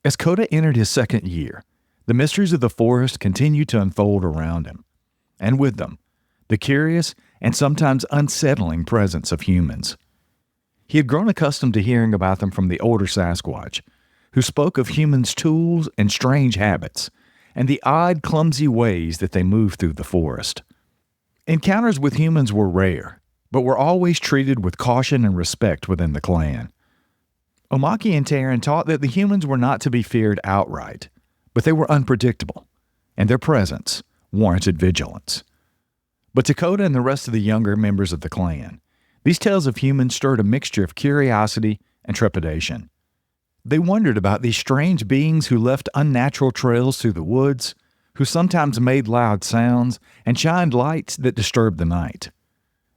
As Koda entered his second year, the mysteries of the forest continued to unfold around him, and with them, the curious and sometimes unsettling presence of humans. He had grown accustomed to hearing about them from the older Sasquatch, who spoke of humans' tools and strange habits, and the odd, clumsy ways that they moved through the forest. Encounters with humans were rare, but were always treated with caution and respect within the clan. Meika and Taron taught that the humans were not to be feared outright, but they were unpredictable, and their presence warranted vigilance. But to Koda and the rest of the younger members of the clan, these tales of humans stirred a mixture of curiosity and trepidation. They wondered about these strange beings who left unnatural trails through the woods, who sometimes made loud sounds and shined lights that disturbed the night.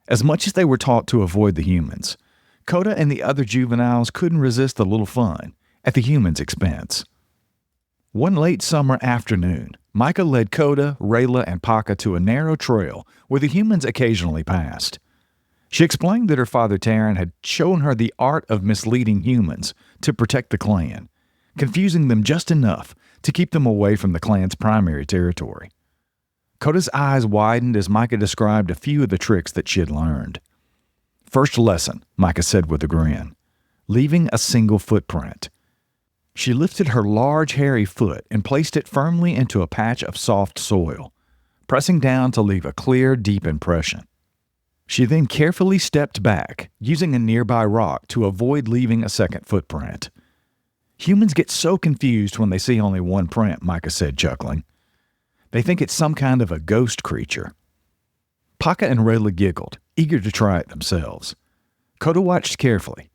As much as they were taught to avoid the humans, Koda and the other juveniles couldn't resist a little fun at the humans' expense. One late summer afternoon, Meika led Koda, Rayla, and Paka to a narrow trail where the humans occasionally passed. She explained that her father Taron had shown her the art of misleading humans to protect the clan, confusing them just enough to keep them away from the clan's primary territory. Koda's eyes widened as Meika described a few of the tricks that she had learned. First lesson, Meika said with a grin, leaving a single footprint. She lifted her large hairy foot and placed it firmly into a patch of soft soil, pressing down to leave a clear, deep impression. She then carefully stepped back, using a nearby rock to avoid leaving a second footprint. Humans get so confused when they see only one print, Meika said, chuckling. They think it's some kind of a ghost creature. Paka and Rayla giggled, eager to try it themselves. Koda watched carefully.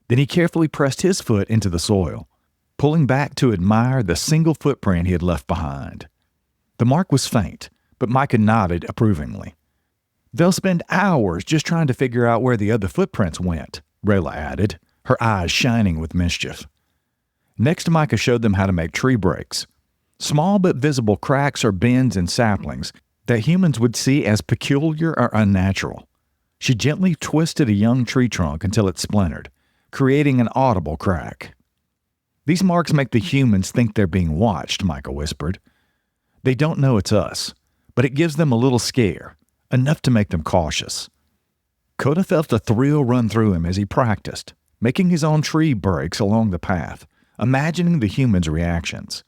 Then he carefully pressed his foot into the soil, pulling back to admire the single footprint he had left behind. The mark was faint, but Meika nodded approvingly. They'll spend hours just trying to figure out where the other footprints went, Rayla added, her eyes shining with mischief. Next, Meika showed them how to make tree breaks, small but visible cracks or bends in saplings that humans would see as peculiar or unnatural. She gently twisted a young tree trunk until it splintered, creating an audible crack. These marks make the humans think they're being watched, Meika whispered. They don't know it's us, but it gives them a little scare, enough to make them cautious. Koda felt a thrill run through him as he practiced, making his own tree breaks along the path, imagining the humans' reactions.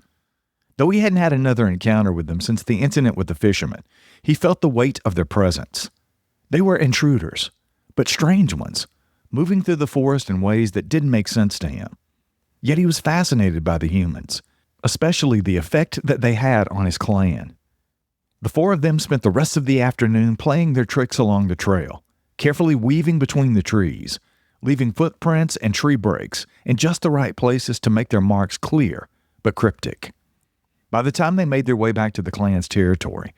Though he hadn't had another encounter with them since the incident with the fisherman, he felt the weight of their presence. They were intruders, but strange ones, moving through the forest in ways that didn't make sense to him. Yet he was fascinated by the humans, especially the effect that they had on his clan. The four of them spent the rest of the afternoon playing their tricks along the trail, carefully weaving between the trees, leaving footprints and tree breaks in just the right places to make their marks clear but cryptic. By the time they made their way back to the clan's territory,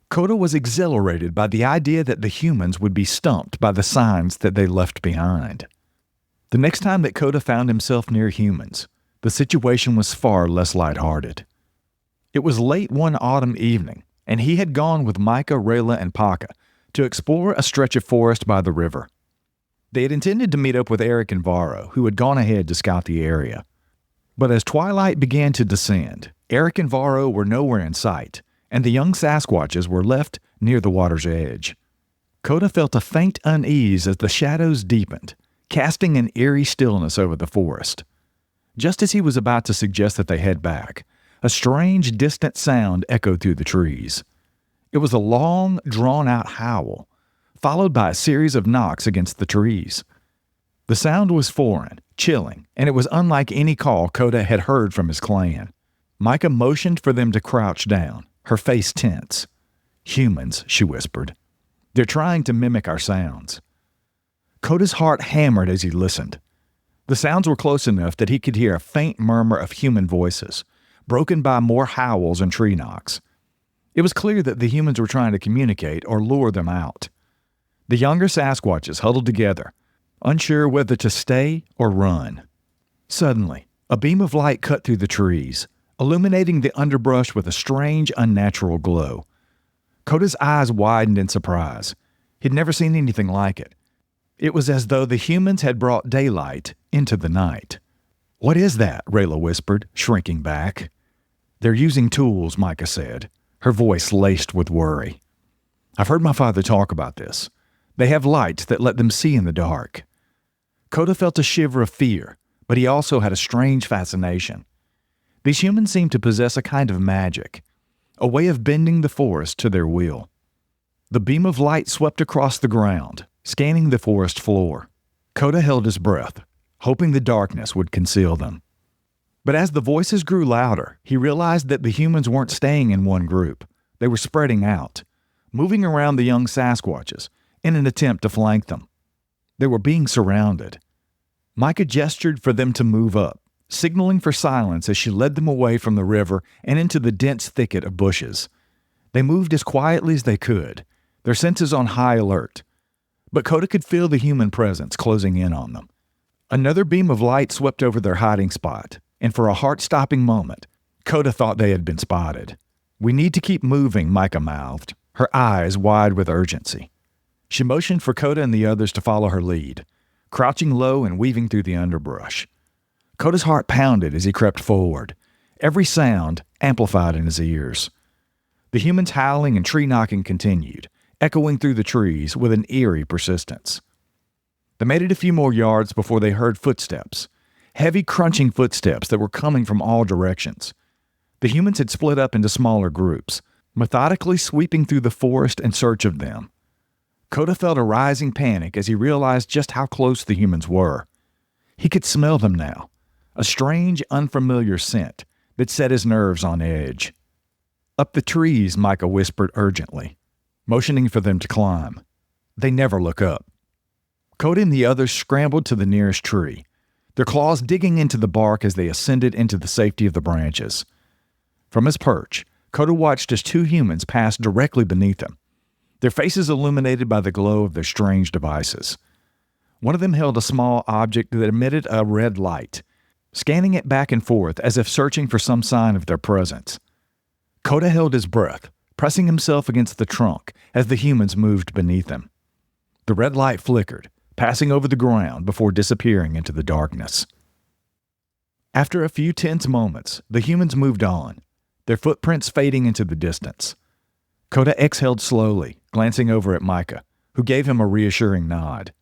Koda was exhilarated by the idea that the humans would be stumped by the signs that they left behind. The next time that Koda found himself near humans, the situation was far less lighthearted. It was late one autumn evening, and he had gone with Meika, Rayla, and Paka to explore a stretch of forest by the river. They had intended to meet up with Eric and Varro, who had gone ahead to scout the area. But as twilight began to descend, Eric and Varro were nowhere in sight, and the young Sasquatches were left near the water's edge. Koda felt a faint unease as the shadows deepened, casting an eerie stillness over the forest. Just as he was about to suggest that they head back, a strange, distant sound echoed through the trees. It was a long, drawn-out howl, followed by a series of knocks against the trees. The sound was foreign, chilling, and it was unlike any call Koda had heard from his clan. Meika motioned for them to crouch down, her face tense. "Humans," she whispered. "They're trying to mimic our sounds." Koda's heart hammered as he listened. The sounds were close enough that he could hear a faint murmur of human voices, broken by more howls and tree knocks. It was clear that the humans were trying to communicate or lure them out. The younger Sasquatches huddled together, unsure whether to stay or run. Suddenly, a beam of light cut through the trees, illuminating the underbrush with a strange, unnatural glow. Koda's eyes widened in surprise. He'd never seen anything like it. It was as though the humans had brought daylight into the night. "What is that?" Rayla whispered, shrinking back. "They're using tools," Meika said, her voice laced with worry. "I've heard my father talk about this. They have lights that let them see in the dark." Koda felt a shiver of fear, but he also had a strange fascination. These humans seemed to possess a kind of magic, a way of bending the forest to their will. The beam of light swept across the ground, scanning the forest floor. Koda held his breath, hoping the darkness would conceal them. But as the voices grew louder, he realized that the humans weren't staying in one group. They were spreading out, moving around the young Sasquatches in an attempt to flank them. They were being surrounded. Meika gestured for them to move up, signaling for silence as she led them away from the river and into the dense thicket of bushes. They moved as quietly as they could, their senses on high alert. But Koda could feel the human presence closing in on them. Another beam of light swept over their hiding spot, and for a heart-stopping moment, Koda thought they had been spotted. "We need to keep moving," Meika mouthed, her eyes wide with urgency. She motioned for Koda and the others to follow her lead, crouching low and weaving through the underbrush. Koda's heart pounded as he crept forward, every sound amplified in his ears. The humans' howling and tree-knocking continued, echoing through the trees with an eerie persistence. They made it a few more yards before they heard footsteps, heavy crunching footsteps that were coming from all directions. The humans had split up into smaller groups, methodically sweeping through the forest in search of them. Koda felt a rising panic as he realized just how close the humans were. He could smell them now, a strange, unfamiliar scent that set his nerves on edge. "Up the trees," Meika whispered urgently, motioning for them to climb. They never look up. Koda and the others scrambled to the nearest tree, their claws digging into the bark as they ascended into the safety of the branches. From his perch, Koda watched as two humans passed directly beneath him, their faces illuminated by the glow of their strange devices. One of them held a small object that emitted a red light, scanning it back and forth as if searching for some sign of their presence. Koda held his breath, pressing himself against the trunk as the humans moved beneath him. The red light flickered, passing over the ground before disappearing into the darkness. After a few tense moments, the humans moved on, their footprints fading into the distance. Koda exhaled slowly, glancing over at Meika, who gave him a reassuring nod.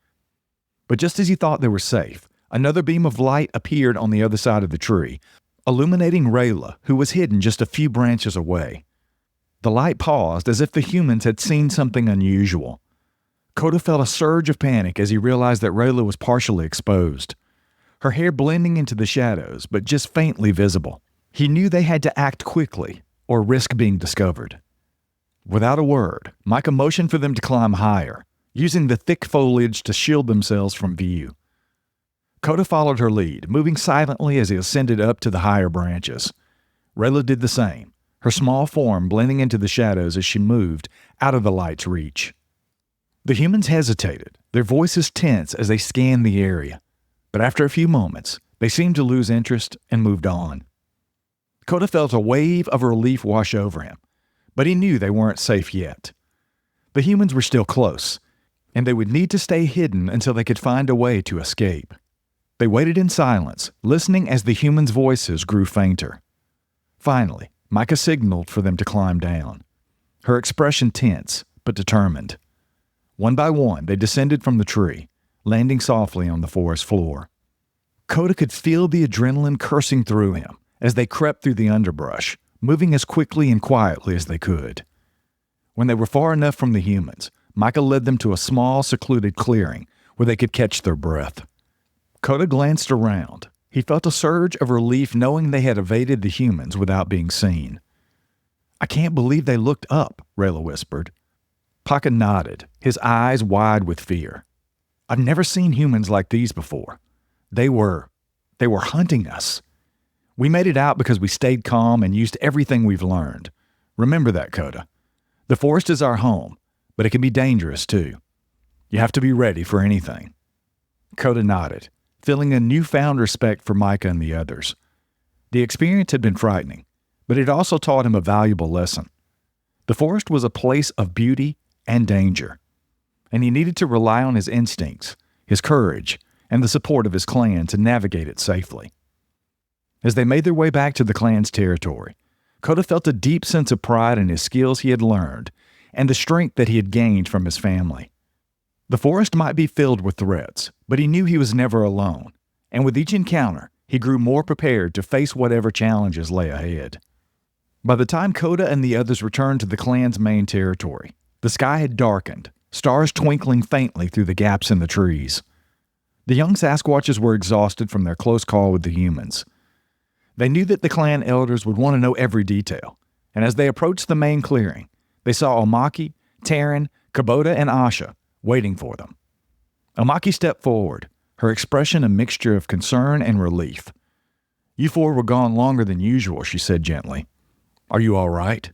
But just as he thought they were safe, another beam of light appeared on the other side of the tree, illuminating Rayla, who was hidden just a few branches away. The light paused as if the humans had seen something unusual. Koda felt a surge of panic as he realized that Rayla was partially exposed, her hair blending into the shadows but just faintly visible. He knew they had to act quickly or risk being discovered. Without a word, Meika motioned for them to climb higher, using the thick foliage to shield themselves from view. Koda followed her lead, moving silently as he ascended up to the higher branches. Rayla did the same, her small form blending into the shadows as she moved out of the light's reach. The humans hesitated, their voices tense as they scanned the area, but after a few moments, they seemed to lose interest and moved on. Koda felt a wave of relief wash over him, but he knew they weren't safe yet. The humans were still close, and they would need to stay hidden until they could find a way to escape. They waited in silence, listening as the humans' voices grew fainter. Finally, Meika signaled for them to climb down, her expression tense but determined. One by one, they descended from the tree, landing softly on the forest floor. Koda could feel the adrenaline coursing through him as they crept through the underbrush, moving as quickly and quietly as they could. When they were far enough from the humans, Meika led them to a small, secluded clearing where they could catch their breath. Koda glanced around. He felt a surge of relief knowing they had evaded the humans without being seen. "I can't believe they looked up," Rayla whispered. Meika nodded, his eyes wide with fear. "I've never seen humans like these before. They were hunting us. We made it out because we stayed calm and used everything we've learned. Remember that, Koda. The forest is our home, but it can be dangerous too. You have to be ready for anything." Koda nodded, feeling a newfound respect for Meika and the others. The experience had been frightening, but it also taught him a valuable lesson. The forest was a place of beauty and danger, and he needed to rely on his instincts, his courage, and the support of his clan to navigate it safely. As they made their way back to the clan's territory, Koda felt a deep sense of pride in his skills he had learned and the strength that he had gained from his family. The forest might be filled with threats, but he knew he was never alone, and with each encounter, he grew more prepared to face whatever challenges lay ahead. By the time Koda and the others returned to the clan's main territory, the sky had darkened, stars twinkling faintly through the gaps in the trees. The young Sasquatches were exhausted from their close call with the humans. They knew that the clan elders would want to know every detail, and as they approached the main clearing, they saw Omaki, Taron, Koda, and Asha waiting for them. Omaki stepped forward, her expression a mixture of concern and relief. "You four were gone longer than usual," she said gently. "Are you all right?"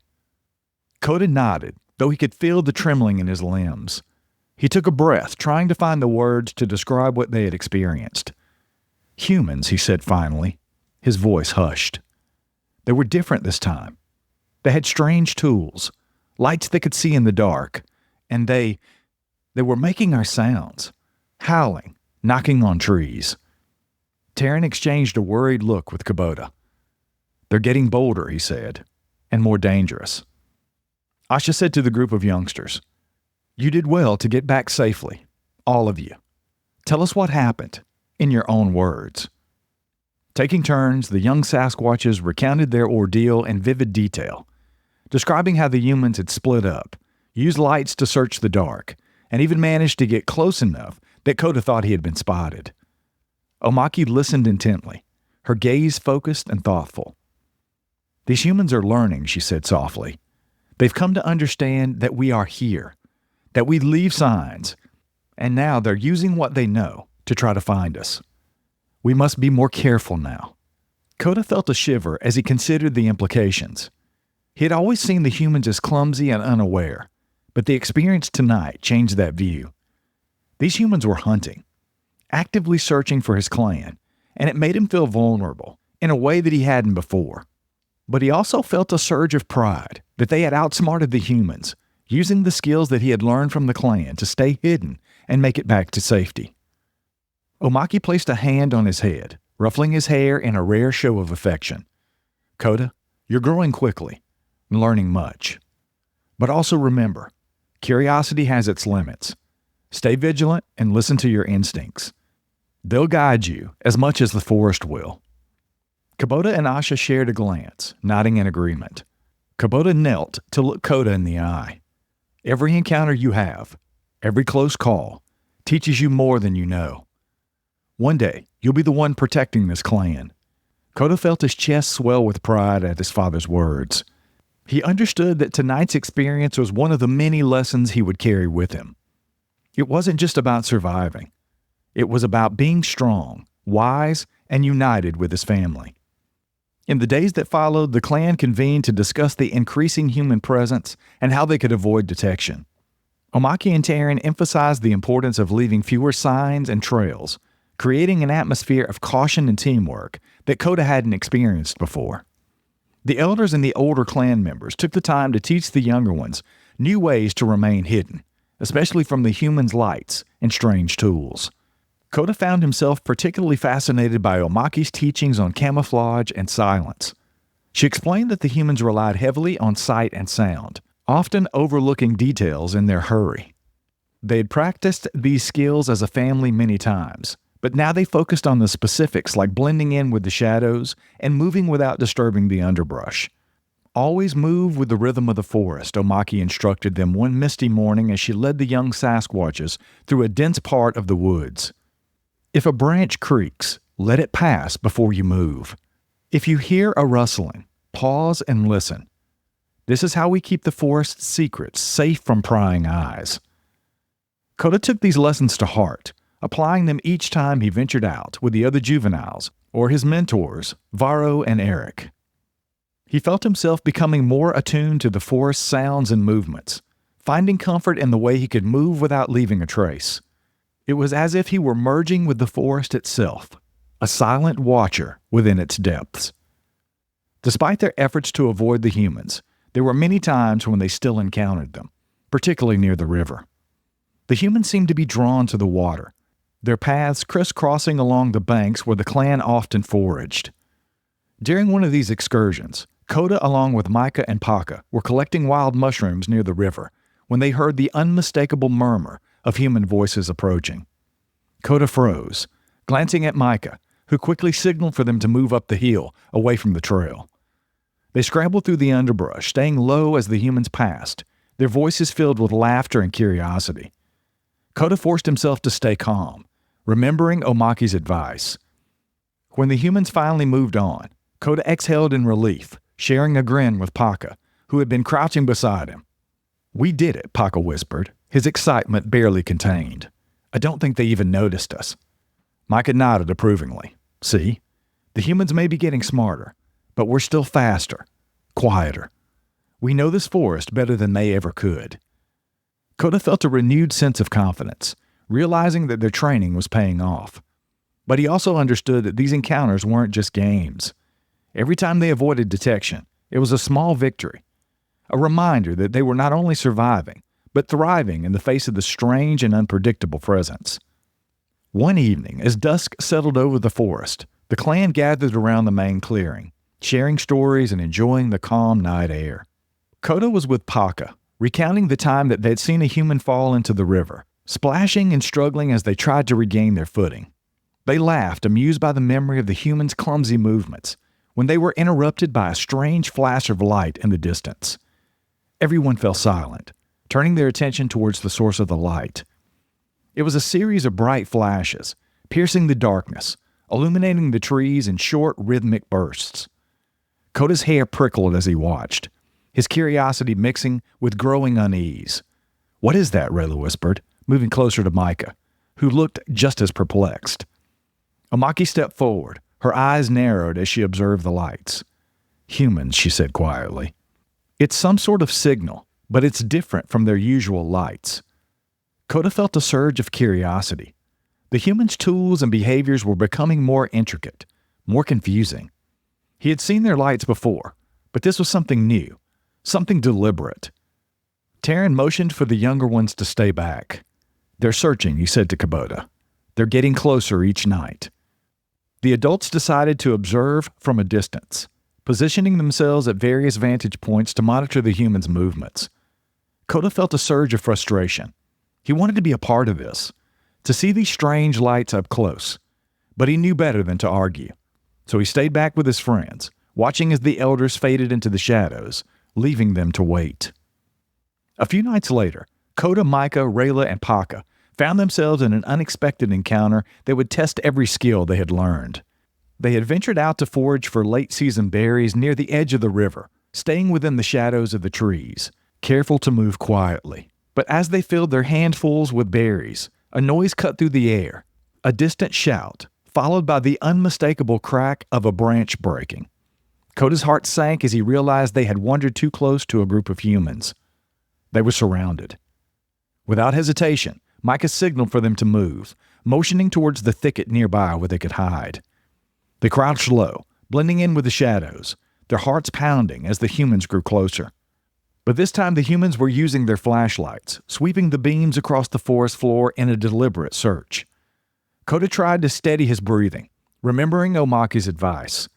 Koda nodded, though he could feel the trembling in his limbs. He took a breath, trying to find the words to describe what they had experienced. "Humans," he said finally. His voice hushed. They were different this time. They had strange tools, lights they could see in the dark, and they were making our sounds, howling, knocking on trees. Taron exchanged a worried look with Koda. "They're getting bolder," he said, "and more dangerous." Asha said to the group of youngsters, "You did well to get back safely, all of you. Tell us what happened, in your own words." Taking turns, the young Sasquatches recounted their ordeal in vivid detail, describing how the humans had split up, used lights to search the dark, and even managed to get close enough that Koda thought he had been spotted. Omaki listened intently, her gaze focused and thoughtful. "These humans are learning," she said softly. "They've come to understand that we are here, that we leave signs, and now they're using what they know to try to find us. We must be more careful now." Koda felt a shiver as he considered the implications. He had always seen the humans as clumsy and unaware, but the experience tonight changed that view. These humans were hunting, actively searching for his clan, and it made him feel vulnerable in a way that he hadn't before. But he also felt a surge of pride that they had outsmarted the humans, using the skills that he had learned from the clan to stay hidden and make it back to safety. Omaki placed a hand on his head, ruffling his hair in a rare show of affection. "Koda, you're growing quickly and learning much. But also remember, curiosity has its limits. Stay vigilant and listen to your instincts. They'll guide you as much as the forest will." Koda and Asha shared a glance, nodding in agreement. Koda knelt to look Koda in the eye. "Every encounter you have, every close call, teaches you more than you know. One day, you'll be the one protecting this clan." Koda felt his chest swell with pride at his father's words. He understood that tonight's experience was one of the many lessons he would carry with him. It wasn't just about surviving. It was about being strong, wise, and united with his family. In the days that followed, the clan convened to discuss the increasing human presence and how they could avoid detection. Omaki and Taron emphasized the importance of leaving fewer signs and trails, creating an atmosphere of caution and teamwork that Koda hadn't experienced before. The elders and the older clan members took the time to teach the younger ones new ways to remain hidden, especially from the humans' lights and strange tools. Koda found himself particularly fascinated by Omaki's teachings on camouflage and silence. She explained that the humans relied heavily on sight and sound, often overlooking details in their hurry. They had practiced these skills as a family many times, but now they focused on the specifics like blending in with the shadows and moving without disturbing the underbrush. "Always move with the rhythm of the forest," Omaki instructed them one misty morning as she led the young Sasquatches through a dense part of the woods. "If a branch creaks, let it pass before you move. If you hear a rustling, pause and listen. This is how we keep the forest's secrets safe from prying eyes." Koda took these lessons to heart, applying them each time he ventured out with the other juveniles or his mentors, Varro and Eric. He felt himself becoming more attuned to the forest's sounds and movements, finding comfort in the way he could move without leaving a trace. It was as if he were merging with the forest itself, a silent watcher within its depths. Despite their efforts to avoid the humans, there were many times when they still encountered them, particularly near the river. The humans seemed to be drawn to the water, their paths crisscrossing along the banks where the clan often foraged. During one of these excursions, Koda along with Meika and Paka were collecting wild mushrooms near the river when they heard the unmistakable murmur of human voices approaching. Koda froze, glancing at Meika, who quickly signaled for them to move up the hill away from the trail. They scrambled through the underbrush, staying low as the humans passed, their voices filled with laughter and curiosity. Koda forced himself to stay calm, remembering Omaki's advice. When the humans finally moved on, Koda exhaled in relief, sharing a grin with Paka, who had been crouching beside him. "We did it," Paka whispered, his excitement barely contained. "I don't think they even noticed us." Meika nodded approvingly. "See? The humans may be getting smarter, but we're still faster, quieter. We know this forest better than they ever could." Koda felt a renewed sense of confidence, realizing that their training was paying off. But he also understood that these encounters weren't just games. Every time they avoided detection, it was a small victory, a reminder that they were not only surviving, but thriving in the face of the strange and unpredictable presence. One evening, as dusk settled over the forest, the clan gathered around the main clearing, sharing stories and enjoying the calm night air. Koda was with Paka, recounting the time that they'd seen a human fall into the river, splashing and struggling as they tried to regain their footing. They laughed, amused by the memory of the humans' clumsy movements, when they were interrupted by a strange flash of light in the distance. Everyone fell silent, turning their attention towards the source of the light. It was a series of bright flashes, piercing the darkness, illuminating the trees in short, rhythmic bursts. Koda's hair prickled as he watched, his curiosity mixing with growing unease. "What is that?" Rayla whispered, moving closer to Meika, who looked just as perplexed. Omaki stepped forward, her eyes narrowed as she observed the lights. "Humans," she said quietly. "It's some sort of signal, but it's different from their usual lights." Koda felt a surge of curiosity. The humans' tools and behaviors were becoming more intricate, more confusing. He had seen their lights before, but this was something new, something deliberate. Taron motioned for the younger ones to stay back. "They're searching," he said to Kubota. "They're getting closer each night." The adults decided to observe from a distance, positioning themselves at various vantage points to monitor the humans' movements. Koda felt a surge of frustration. He wanted to be a part of this, to see these strange lights up close, but he knew better than to argue. So he stayed back with his friends, watching as the elders faded into the shadows, leaving them to wait. A few nights later, Koda, Meika, Rayla, and Paka found themselves in an unexpected encounter that would test every skill they had learned. They had ventured out to forage for late-season berries near the edge of the river, staying within the shadows of the trees, careful to move quietly. But as they filled their handfuls with berries, a noise cut through the air, a distant shout, followed by the unmistakable crack of a branch breaking. Koda's heart sank as he realized they had wandered too close to a group of humans. They were surrounded. Without hesitation, Meika signaled for them to move, motioning towards the thicket nearby where they could hide. They crouched low, blending in with the shadows, their hearts pounding as the humans grew closer. But this time the humans were using their flashlights, sweeping the beams across the forest floor in a deliberate search. Koda tried to steady his breathing, remembering Omaki's advice.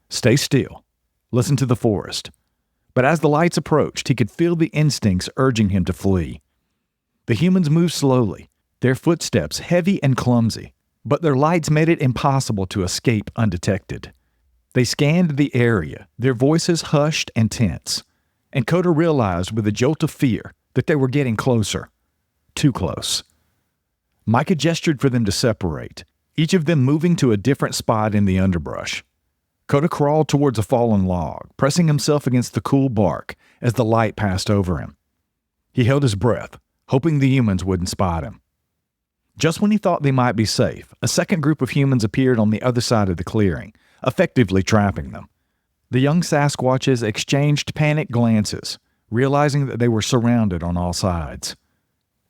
Stay still. Listen to the forest. But as the lights approached, he could feel the instincts urging him to flee. The humans moved slowly, their footsteps heavy and clumsy, but their lights made it impossible to escape undetected. They scanned the area, their voices hushed and tense, and Koda realized with a jolt of fear that they were getting closer. Too close. Meika gestured for them to separate, each of them moving to a different spot in the underbrush. Koda crawled towards a fallen log, pressing himself against the cool bark as the light passed over him. He held his breath, hoping the humans wouldn't spot him. Just when he thought they might be safe, a second group of humans appeared on the other side of the clearing, effectively trapping them. The young Sasquatches exchanged panicked glances, realizing that they were surrounded on all sides.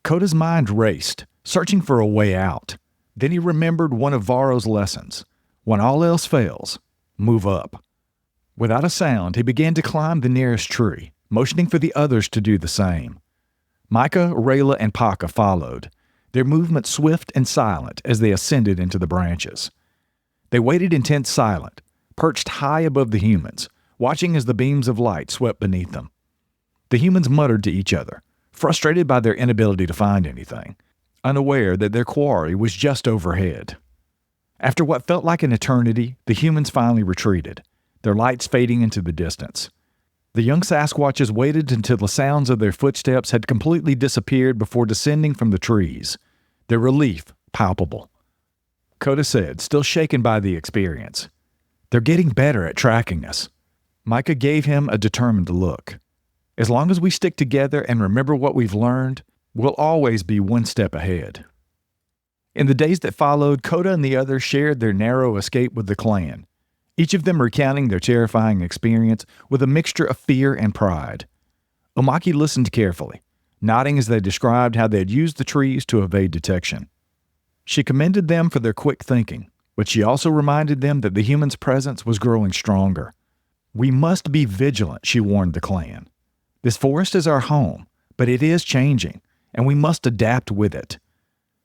Koda's mind raced, searching for a way out. Then he remembered one of Varro's lessons. When all else fails, move up. Without a sound, he began to climb the nearest tree, motioning for the others to do the same. Meika, Rayla, and Paka followed, their movements swift and silent as they ascended into the branches. They waited in tense silence, perched high above the humans, watching as the beams of light swept beneath them. The humans muttered to each other, frustrated by their inability to find anything, unaware that their quarry was just overhead. After what felt like an eternity, the humans finally retreated, their lights fading into the distance. The young Sasquatches waited until the sounds of their footsteps had completely disappeared before descending from the trees, their relief palpable. Koda said, still shaken by the experience, "They're getting better at tracking us." Meika gave him a determined look. "As long as we stick together and remember what we've learned, we'll always be one step ahead." In the days that followed, Koda and the others shared their narrow escape with the clan, each of them recounting their terrifying experience with a mixture of fear and pride. Omaki listened carefully, nodding as they described how they had used the trees to evade detection. She commended them for their quick thinking, but she also reminded them that the humans' presence was growing stronger. "We must be vigilant," she warned the clan. "This forest is our home, but it is changing, and we must adapt with it."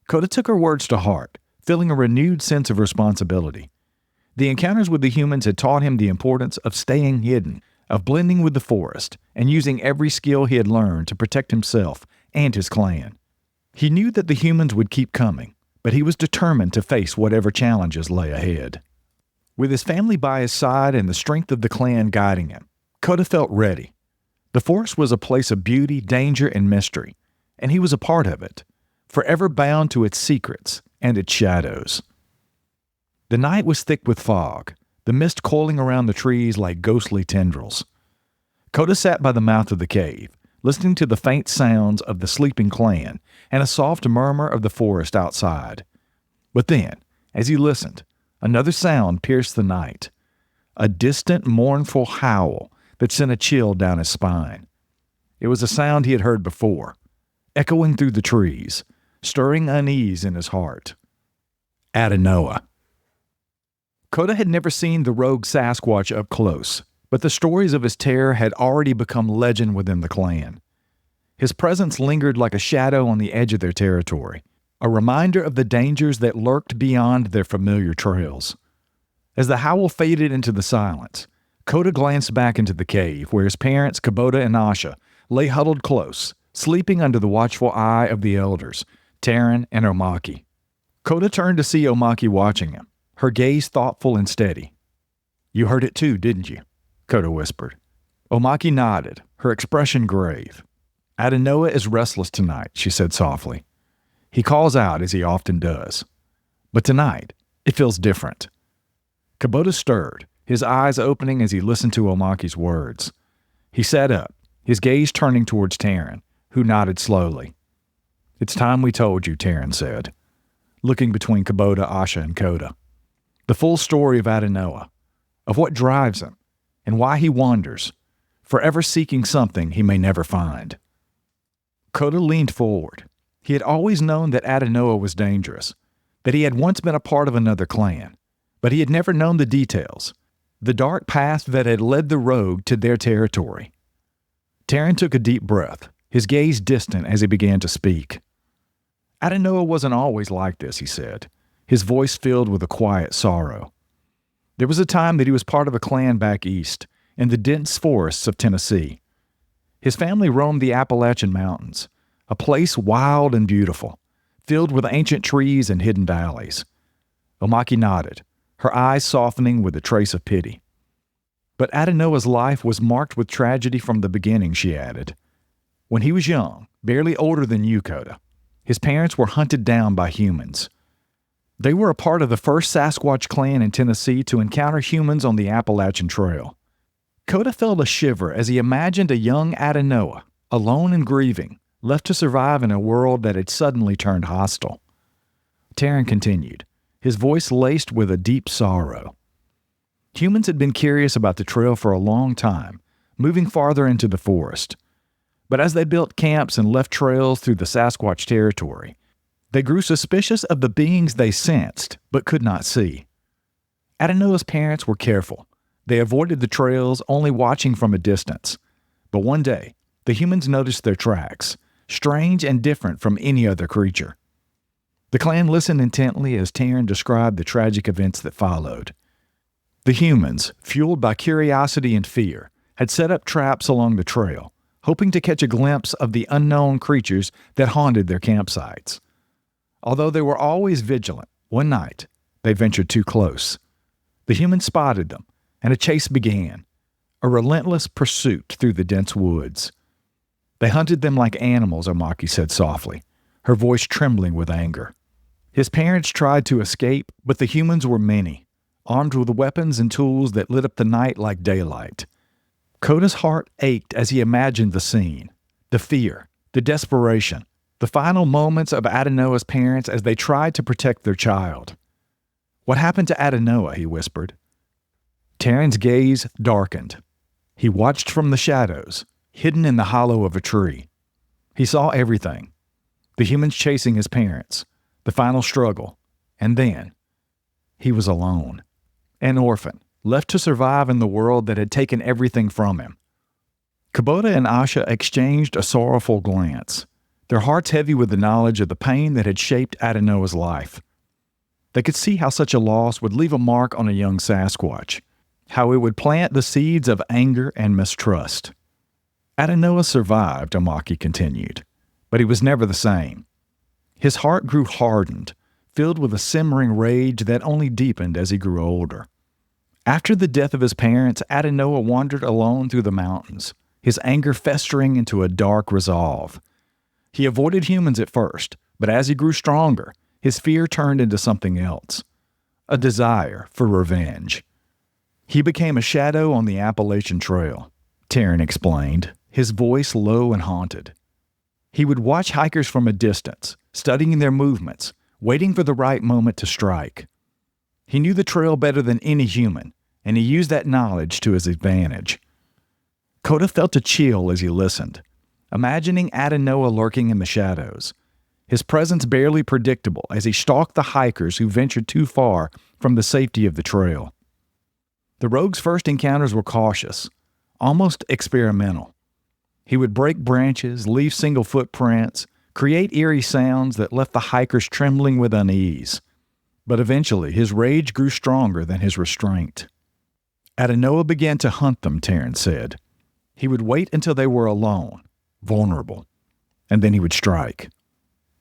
Koda took her words to heart, feeling a renewed sense of responsibility. The encounters with the humans had taught him the importance of staying hidden, of blending with the forest, and using every skill he had learned to protect himself and his clan. He knew that the humans would keep coming, but he was determined to face whatever challenges lay ahead. With his family by his side and the strength of the clan guiding him, Koda felt ready. The forest was a place of beauty, danger, and mystery, and he was a part of it, forever bound to its secrets and its shadows. The night was thick with fog, the mist coiling around the trees like ghostly tendrils. Koda sat by the mouth of the cave, listening to the faint sounds of the sleeping clan and a soft murmur of the forest outside. But then, as he listened, another sound pierced the night, a distant, mournful howl that sent a chill down his spine. It was a sound he had heard before, echoing through the trees, stirring unease in his heart. Adanowa. Koda had never seen the rogue Sasquatch up close, but the stories of his terror had already become legend within the clan. His presence lingered like a shadow on the edge of their territory, a reminder of the dangers that lurked beyond their familiar trails. As the howl faded into the silence, Koda glanced back into the cave where his parents, Koda and Asha, lay huddled close, sleeping under the watchful eye of the elders, Taron and Omaki. Koda turned to see Omaki watching him, her gaze thoughtful and steady. "You heard it too, didn't you?" Koda whispered. Omaki nodded, her expression grave. "Adanowa is restless tonight," she said softly. "He calls out as he often does. But tonight, it feels different." Koda stirred, his eyes opening as he listened to Omaki's words. He sat up, his gaze turning towards Taron, who nodded slowly. "It's time we told you," Taron said, looking between Koda, Asha, and Koda. "The full story of Adanowa, of what drives him, and why he wanders, forever seeking something he may never find." Koda leaned forward. He had always known that Adanowa was dangerous, that he had once been a part of another clan, but he had never known the details, the dark path that had led the rogue to their territory. Taron took a deep breath, his gaze distant as he began to speak. "Adanowa wasn't always like this," he said, his voice filled with a quiet sorrow. "There was a time that he was part of a clan back east, in the dense forests of Tennessee. His family roamed the Appalachian Mountains, a place wild and beautiful, filled with ancient trees and hidden valleys." Omaki nodded, her eyes softening with a trace of pity. "But Adanowa's life was marked with tragedy from the beginning," she added. "When he was young, barely older than you, Koda, his parents were hunted down by humans. They were a part of the first Sasquatch clan in Tennessee to encounter humans on the Appalachian Trail." Koda felt a shiver as he imagined a young Adanowa, alone and grieving, left to survive in a world that had suddenly turned hostile. Taron continued, his voice laced with a deep sorrow. "Humans had been curious about the trail for a long time, moving farther into the forest. But as they built camps and left trails through the Sasquatch territory, they grew suspicious of the beings they sensed but could not see. Adanowa's parents were careful. They avoided the trails, only watching from a distance. But one day, the humans noticed their tracks, strange and different from any other creature. The clan listened intently as Taron described the tragic events that followed. The humans, fueled by curiosity and fear, had set up traps along the trail, hoping to catch a glimpse of the unknown creatures that haunted their campsites. Although they were always vigilant, one night they ventured too close. The humans spotted them, and a chase began, a relentless pursuit through the dense woods. They hunted them like animals, Omaki said softly, her voice trembling with anger. His parents tried to escape, but the humans were many, armed with weapons and tools that lit up the night like daylight. Koda's heart ached as he imagined the scene, the fear, the desperation, the final moments of Adanowa's parents as they tried to protect their child. "What happened to Adanowa?" he whispered. Taron's gaze darkened. He watched from the shadows, hidden in the hollow of a tree. He saw everything. The humans chasing his parents, the final struggle, and then he was alone. An orphan, left to survive in the world that had taken everything from him. Koda and Asha exchanged a sorrowful glance, their hearts heavy with the knowledge of the pain that had shaped Adanowa's life. They could see how such a loss would leave a mark on a young Sasquatch, how it would plant the seeds of anger and mistrust. Adanowa survived, Omaki continued, but he was never the same. His heart grew hardened, filled with a simmering rage that only deepened as he grew older. After the death of his parents, Adanowa wandered alone through the mountains, his anger festering into a dark resolve. He avoided humans at first, but as he grew stronger, his fear turned into something else, a desire for revenge. He became a shadow on the Appalachian Trail, Taron explained, his voice low and haunted. He would watch hikers from a distance, studying their movements, waiting for the right moment to strike. He knew the trail better than any human, and he used that knowledge to his advantage. Koda felt a chill as he listened, imagining Adanowa lurking in the shadows, his presence barely predictable as he stalked the hikers who ventured too far from the safety of the trail. The rogue's first encounters were cautious, almost experimental. He would break branches, leave single footprints, create eerie sounds that left the hikers trembling with unease. But eventually, his rage grew stronger than his restraint. Adanowa began to hunt them, Taron said. He would wait until they were alone, vulnerable, and then he would strike.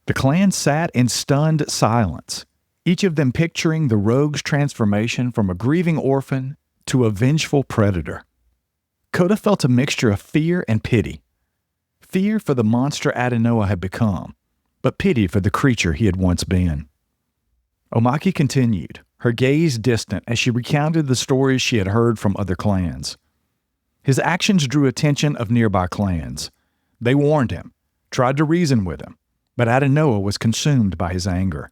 The clan sat in stunned silence, each of them picturing the rogue's transformation from a grieving orphan to a vengeful predator. Koda felt a mixture of fear and pity. Fear for the monster Adanowa had become, but pity for the creature he had once been. Omaki continued, her gaze distant as she recounted the stories she had heard from other clans. His actions drew attention of nearby clans. They warned him, tried to reason with him, but Adanowa was consumed by his anger.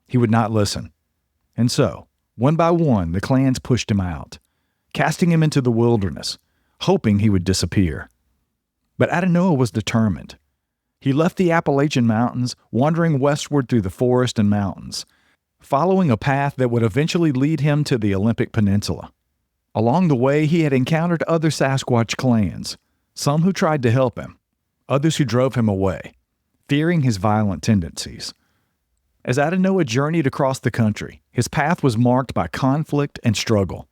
He would not listen. And so, one by one, the clans pushed him out, casting him into the wilderness, hoping he would disappear. But Adanowa was determined. He left the Appalachian Mountains, wandering westward through the forest and mountains, following a path that would eventually lead him to the Olympic Peninsula. Along the way, he had encountered other Sasquatch clans, some who tried to help him, others who drove him away, fearing his violent tendencies. As Adanowa journeyed across the country, his path was marked by conflict and struggle.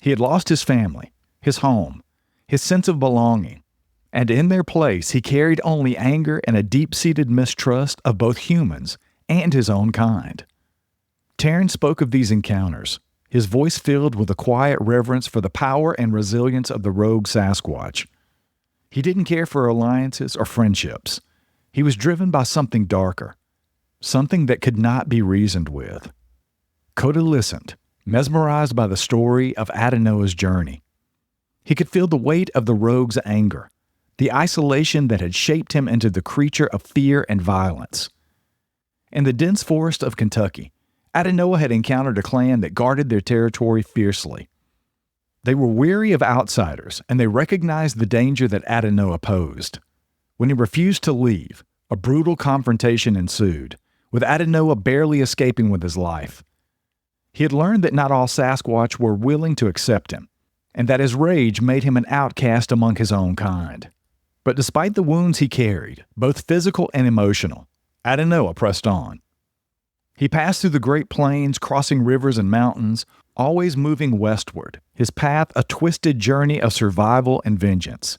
He had lost his family, his home, his sense of belonging, and in their place he carried only anger and a deep-seated mistrust of both humans and his own kind. Taron spoke of these encounters, his voice filled with a quiet reverence for the power and resilience of the rogue Sasquatch. He didn't care for alliances or friendships. He was driven by something darker, something that could not be reasoned with. Koda listened, mesmerized by the story of Adanowa's journey. He could feel the weight of the rogue's anger, the isolation that had shaped him into the creature of fear and violence. In the dense forest of Kentucky, Adanowa had encountered a clan that guarded their territory fiercely. They were weary of outsiders, and they recognized the danger that Adanowa posed. When he refused to leave, a brutal confrontation ensued, with Adanowa barely escaping with his life. He had learned that not all Sasquatch were willing to accept him, and that his rage made him an outcast among his own kind. But despite the wounds he carried, both physical and emotional, Adanowa pressed on. He passed through the Great Plains, crossing rivers and mountains, always moving westward, his path a twisted journey of survival and vengeance.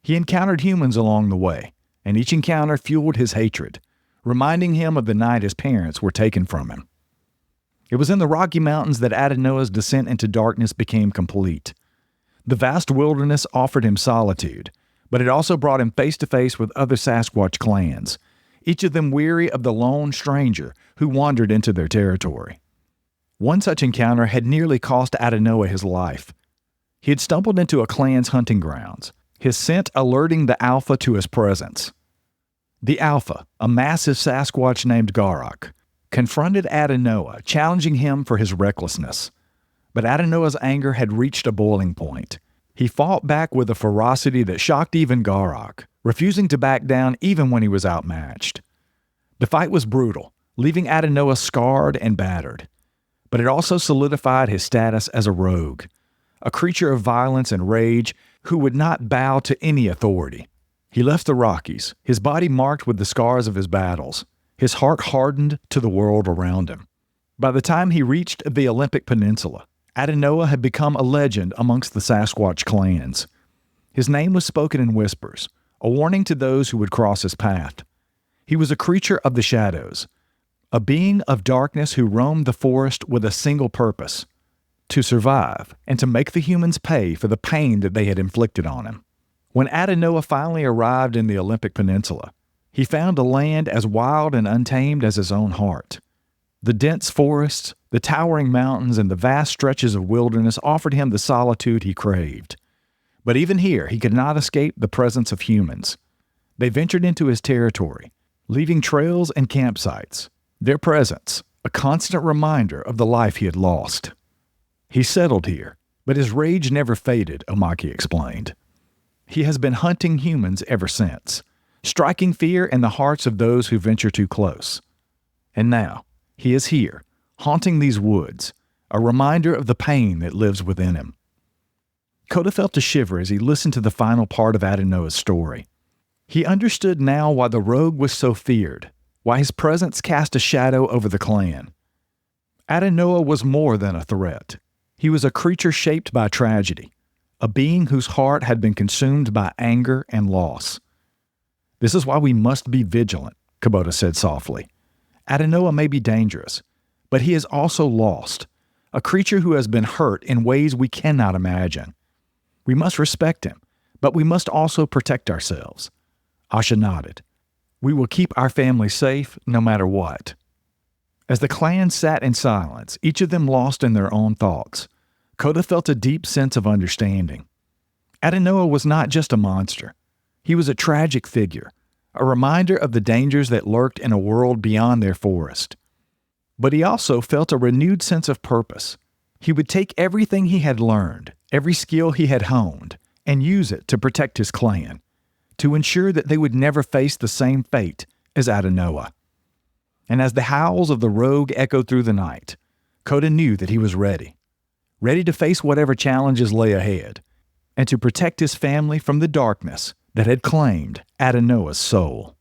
He encountered humans along the way, and each encounter fueled his hatred, reminding him of the night his parents were taken from him. It was in the Rocky Mountains that Adanowa's descent into darkness became complete. The vast wilderness offered him solitude, but it also brought him face to face with other Sasquatch clans, each of them weary of the lone stranger who wandered into their territory. One such encounter had nearly cost Adanowa his life. He had stumbled into a clan's hunting grounds, his scent alerting the Alpha to his presence. The Alpha, a massive Sasquatch named Garak, confronted Adanowa, challenging him for his recklessness. But Adanowa's anger had reached a boiling point. He fought back with a ferocity that shocked even Garak, refusing to back down even when he was outmatched. The fight was brutal, leaving Adanowa scarred and battered. But it also solidified his status as a rogue, a creature of violence and rage who would not bow to any authority. He left the Rockies, his body marked with the scars of his battles, his heart hardened to the world around him. By the time he reached the Olympic Peninsula, Adanowa had become a legend amongst the Sasquatch clans. His name was spoken in whispers, a warning to those who would cross his path. He was a creature of the shadows, a being of darkness who roamed the forest with a single purpose: to survive and to make the humans pay for the pain that they had inflicted on him. When Adanowa finally arrived in the Olympic Peninsula, he found a land as wild and untamed as his own heart. The dense forests, the towering mountains, and the vast stretches of wilderness offered him the solitude he craved. But even here, he could not escape the presence of humans. They ventured into his territory, leaving trails and campsites, their presence a constant reminder of the life he had lost. He settled here, but his rage never faded, Meika explained. He has been hunting humans ever since, striking fear in the hearts of those who venture too close. And now, he is here, haunting these woods, a reminder of the pain that lives within him. Koda felt a shiver as he listened to the final part of Adanowa's story. He understood now why the rogue was so feared, why his presence cast a shadow over the clan. Adanowa was more than a threat. He was a creature shaped by tragedy, a being whose heart had been consumed by anger and loss. "This is why we must be vigilant," Koda said softly. "Adanowa may be dangerous, but he is also lost, a creature who has been hurt in ways we cannot imagine. We must respect him, but we must also protect ourselves." Asha nodded. "We will keep our family safe no matter what." As the clan sat in silence, each of them lost in their own thoughts, Koda felt a deep sense of understanding. Adanowa was not just a monster. He was a tragic figure, a reminder of the dangers that lurked in a world beyond their forest. But he also felt a renewed sense of purpose. He would take everything he had learned, every skill he had honed, and use it to protect his clan, to ensure that they would never face the same fate as Adanowa. And as the howls of the rogue echoed through the night, Koda knew that he was ready to face whatever challenges lay ahead, and to protect his family from the darkness that had claimed Adanowa's soul.